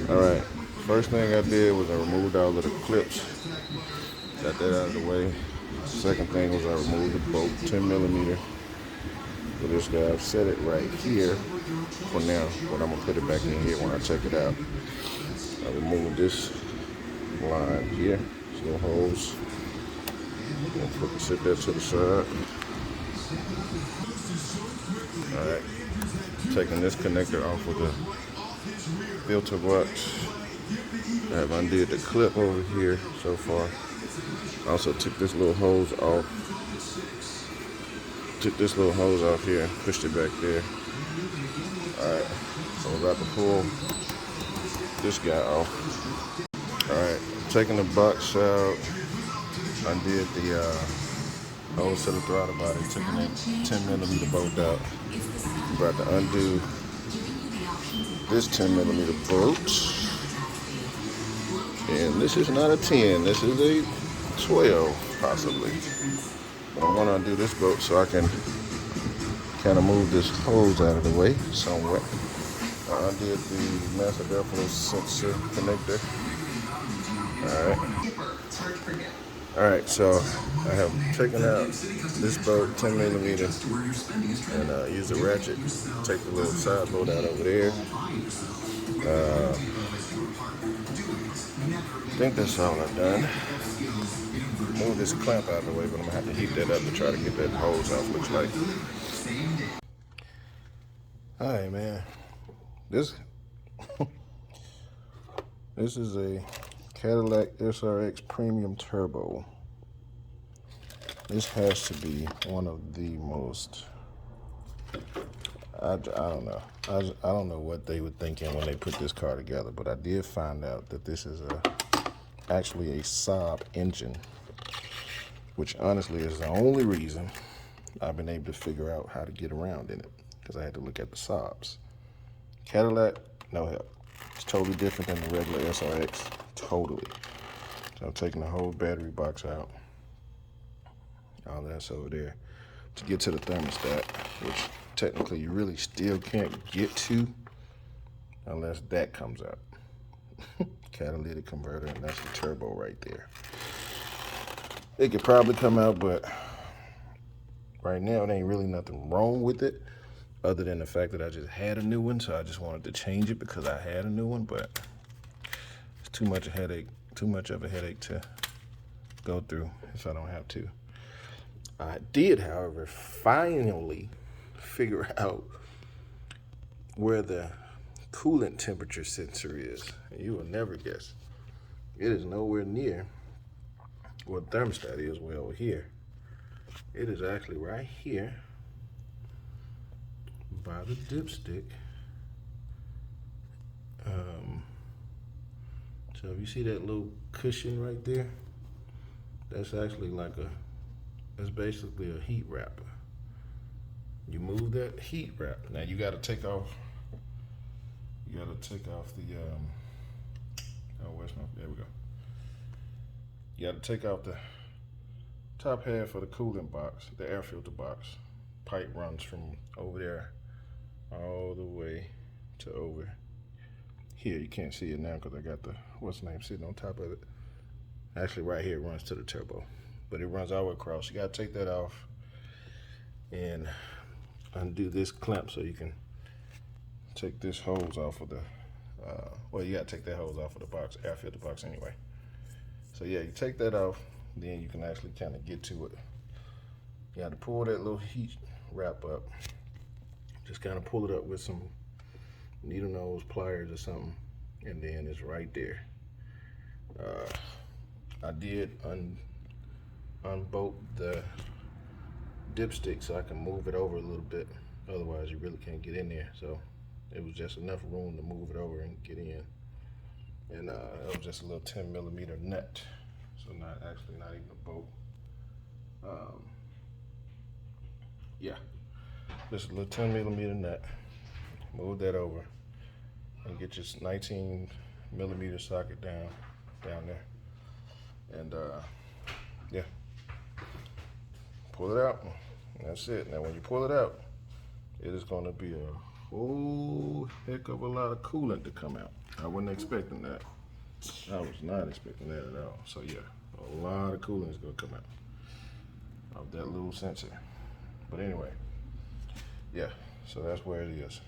Alright, first thing I did was I removed all of the clips. Got that out of the way. Second thing was I removed the bolt, 10 millimeter. For this guy, I've set it right here for now, but I'm gonna put it back in here when I check it out. I removed this line here, these little holes. Set that to the side. Alright, taking this connector off of the filter box. I have undid the clip over here so far. Also took this little hose off. Took this little hose off here and pushed it back there. Alright, so we're about to pull this guy off. Alright, taking the box out. Undid the hose to the throttle body. Taking that 10 millimeter bolt out. I'm about to undo this 10 millimeter bolt. And this is not a 10, this is a 12 possibly. But I want to undo this bolt so I can kind of move this hose out of the way somewhat. I undid the massive airflow sensor connector. Alright, so I have taken out this bolt, 10 millimeter, and use a ratchet. Take the little side bolt out over there. I think that's all I've done. Move this clamp out of the way, but I'm gonna have to heat that up to try to get that hose off, looks like. Alright, man. This is a Cadillac SRX Premium Turbo. This has to be one of the most, I don't know. I don't know what they were thinking when they put this car together, but I did find out that this is actually a SAAB engine, which honestly is the only reason I've been able to figure out how to get around in it, because I had to look at the SAABs. Cadillac, no help. It's totally different than the regular SRX, totally. So I'm taking the whole battery box out. All that's over there to get to the thermostat, which technically you really still can't get to unless that comes out. Catalytic converter, and that's the turbo right there. It could probably come out, but right now it ain't really nothing wrong with it other than the fact that I just had a new one, so I just wanted to change it because I had a new one, but it's too much of a headache to go through if I don't have to. I did, however, finally figure out where the coolant temperature sensor is. You will never guess. It is nowhere near where the thermostat is, way over here. It is actually right here by the dipstick. So if you see that little cushion right there, that's actually like that's basically a heat wrap. You move that heat wrap. Now you got to take off. You got to take off the. There we go. You got to take off the top half of the coolant box, the air filter box. Pipe runs from over there all the way to over here. You can't see it now because I got the sitting on top of it. Actually, right here it runs to the turbo, but it runs all the way across. You got to take that off and undo this clamp so you can take this hose off of the. Well, you got to take that hose off of the box, air filter box anyway. So yeah, you take that off, then you can actually kind of get to it. You have to pull that little heat wrap up. Just kind of pull it up with some needle nose pliers or something, and then it's right there. I did unbolt the dipstick so I can move it over a little bit. Otherwise, you really can't get in there. So it was just enough room to move it over and get in. And it was just a little 10 millimeter nut. So not even a bolt. Yeah, just a little 10 millimeter nut. Move that over and get your 19 millimeter socket down there. And yeah, pull it out. That's it. Now when you pull it out, it is going to be a whole heck of a lot of coolant to come out. I wasn't expecting that. I was not expecting that at all. So yeah, a lot of coolant is gonna come out of that little sensor. But anyway, yeah, so that's where it is.